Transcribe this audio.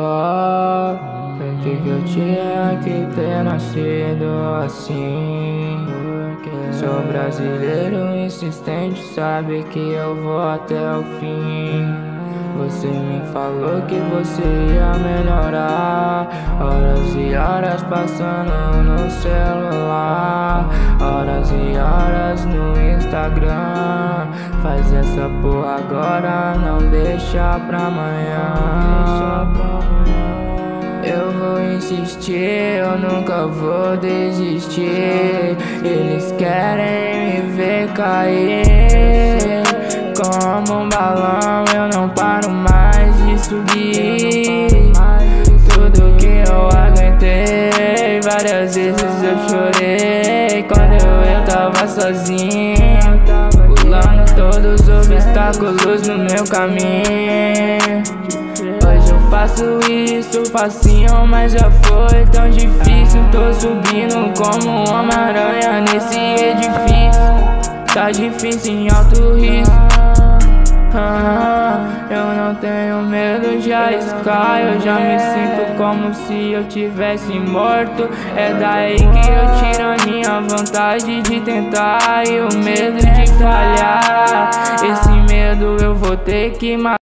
Oh, por que eu tinha que ter nascido assim? Sou brasileiro insistente, sabe que eu vou até o fim. Você me falou que você ia melhorar. Horas e horas passando no celular, horas e horas no Instagram. Faz essa porra agora, não deixa pra amanhã. Eu vou insistir, eu nunca vou desistir. Eles querem me ver cair como um balão, eu não paro mais de subir. Tudo que eu aguentei, várias vezes eu chorei quando eu tava sozinho, pulando todos os obstáculos no meu caminho. Hoje eu faço isso facinho, mas já foi tão difícil. Tô subindo como um Homem-Aranha nesse edifício. Tá difícil em alto risco. Eu não tenho medo de arriscar. Eu já me sinto como se eu tivesse morto. É daí que eu tiro a minha vontade de tentar e o medo de falhar. Esse medo eu vou ter que matar.